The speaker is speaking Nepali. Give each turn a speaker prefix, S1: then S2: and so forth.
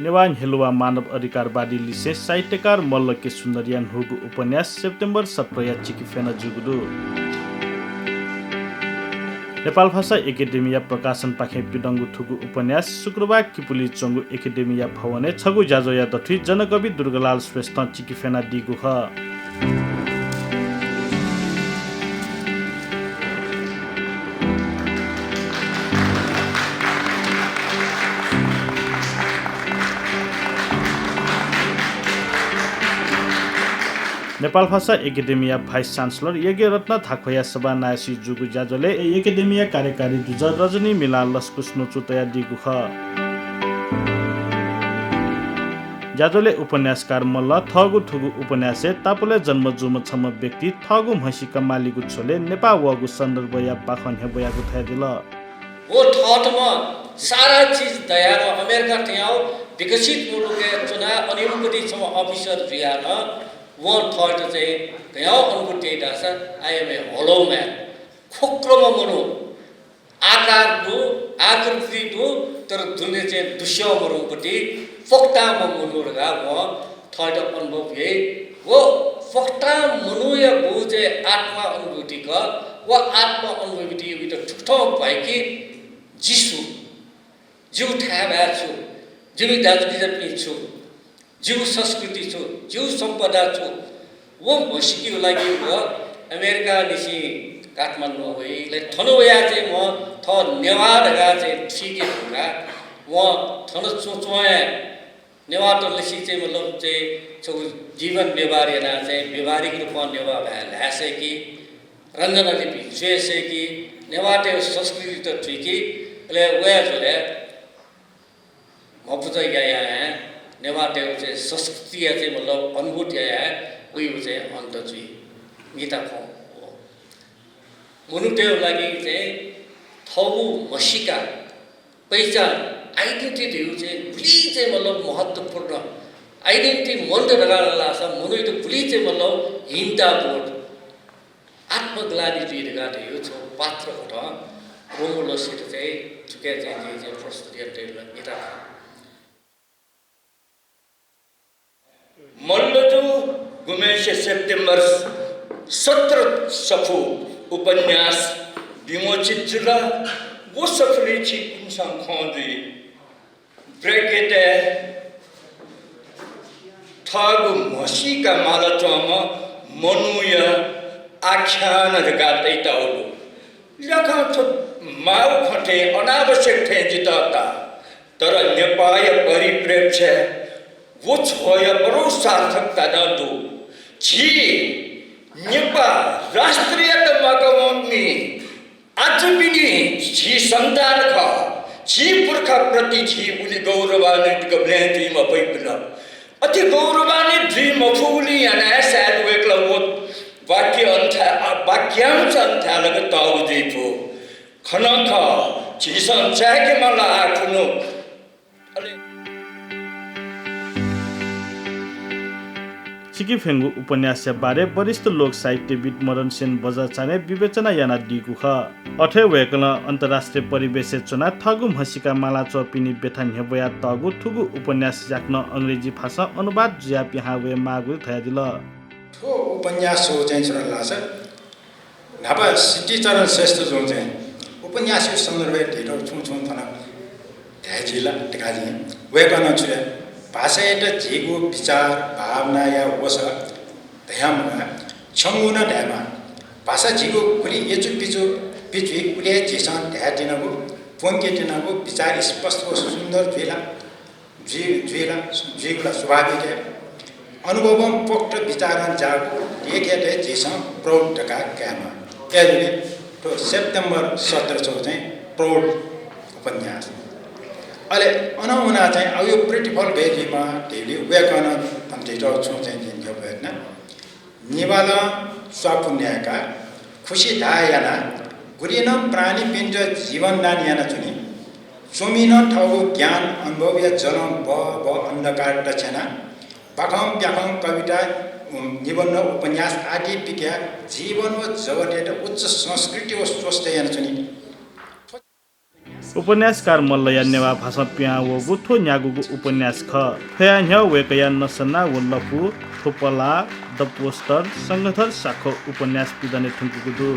S1: नेवाङ हेलुवा मानव अधिकारवादी लिसे साहित्यकार मल्लके सुन्दरियान हुगु उपन्यास सेप्टेम्बर 17 चिकिफेन जुगुदु नेपाल भाषा एकाडेमिया प्रकाशन पाखे पिडङ्गु थुगु उपन्यास शुक्रबार किपुली चंगु एकाडेमिया भवने छगु जाजोया दथि जनकवि दुर्गालाल श्रेष्ठ चिकिफेना दिगु ह नेपाल भाषा एकाडेमिया भाइस चान्सलर यज्ञ रत्न थाखोया सभा नायसी जुगु जाजोले एकाडेमिया कार्यकारी दुज रजनी मिला लस्कुस नोचुतया दिगु ख जाजोले उपन्यासकार मल्ल थगु थुगु उपन्यासे तापुले जन्म जुम छम व्यक्ति थगु म्हसिका मालिगु छोले नेपाल वगु सन्दर्भ या पाखन हे बयागु थाय दिल
S2: वो थटमा सारा चीज दया र अमेरिका थियाउ विकसित मुलुके चुना अनिमुकति छम अफिसर जियान वो थट चाहिँ त्यहाँ अनुमति डासा आइएमए होलो म्यान खोक्रोमा मनु आकार दु आकृति दु तर दुने चाहिँ दृश्य मरुपट्टि फक्ता मनुरगा वो थट अनुभव हे वो फक्ता मनु या बु चाहिँ आत्मा अनुभूति का वो आत्मा अनुभूति वित ठुठो भएकी जिसु जिउ थाहा छु जिउ दाजुगिजपि छु जीव संस्कृति छु जीव सम्पदा छु वो मसिकियो लागि हो अमेरिका निसी काठमाडौँ होइले थनोया चाहिँ म थ नेवारगा चाहिँ ठीकै हुँगा म थन सोचोए नेवार लसी चाहिँ मतलब चाहिँ छौ जीवन व्यवहार हेर्न चाहिँ व्यवहारिक रूपमा नेवा भ्यासे कि रञ्जनाले भिजेसे कि नेवाटे संस्कृति त ठीकै ले वया जोले म पुजै गया है नेवाटे चाहिँ संस्कृति चाहिँ मतलब अनुभूति है उयो चाहिँ अन्त चाहिँ गीता खो मनुटे लागि चाहिँ थगु मसिका पहिचान आइडेन्टिटी चाहिँ भुली चाहिँ मतलब महत्त्वपूर्ण आइडेन्टिटी मन त लगाला छ मनु त भुली चाहिँ मतलब हिंता बोध आत्मग्लानी दिएका थियो छ पात्र हो रोमुलो सिट चाहिँ चुके चाहिँ प्रस्तुत गीता
S3: मल्लजु गुमेशे सेप्टेम्बर 17 सफु उपन्यास विमोचित जुला वो सफली छि कुंसाङ खोंदी ब्रेकेट थगु मसिका मालचम मनुय आख्यान गातै ताउलु लखा छ माउ खटे अनावश्यक थे जिताता तर नेपाल परिप्रेक्ष्य वो छोया बरो सार्थकता न दो जी नेपा राष्ट्रिय मकमनी आज बिनी जी संतान का जी पुरखा प्रति जी उली गौरवान्वित गब्लेंती म पैपला अति गौरवान्वित जी मफुली याना साद वेकला वो वाक्यांश अंथा लग ताउ देपो खनख जी संचाय के मला आखुनो
S1: चिकिफेंगु उपन्यास बारे वरिष्ठ लोक साहित्यविद मदन सेन बजाचाने विवेचना याना दिगु ख अठे वेकल अन्तर्राष्ट्रिय परिवेश चुना थगु म्हसिका माला चपिनी बेथान हेबया तगु थुगु उपन्यास जाक्न अंग्रेजी भाषा अनुवाद ज्या पिहावे मागु थया दिल
S4: थो उपन्यास हो चाहिँ सुन लाछ नापा सिटी चरण श्रेष्ठ जो चाहिँ उपन्यास सन्दर्भ ढेरो छु थना ध्याजिला टिकाजी वेकन छु भाषा एउटा जीगो विचार भावना या वस ध्यानमा छङ्गुना ढ्यामा भाषा जीगो कुली यचु पिचु पिचु कुले जेसा ढ्या दिनको फोनके दिनको विचार स्पष्ट व सुन्दर जुला जुला स्वाभाविक अनुभवम पोक्त विचारन जागो लेखेटे जेसा प्रौढ टका क्यामा एले तो सेप्टेम्बर 17 चाहिँ प्रौढ उपन्यास अहिले अनहुना चाहिँ अब यो प्रिटिफल भेलीमा ढेली व्याकरण तन्त्रित छु चाहिँ दिन्थ्यो भएन निवाल स्वापुन्याका खुसी धायाना गुरिन प्राणी पिण्ड जीवन दान याना चुनी सुमिन ठगु ज्ञान अनुभव या जन्म ब अन्धकार दक्षिणा पाखम प्याखम कविता निबन्ध उपन्यास आदि पिक्या जीवन व जगत उच्च संस्कृति व स्वस्थ याना चुनी
S1: उपन्यासकार मल्लया नेवा भाषा प्या वो गुथो न्यागुगु उपन्यास ख फया न्य वेकया नसन्ना वल्लपु थोपला द पोस्टर संगठर साखो उपन्यास पिदने ठुङ्कुगु दु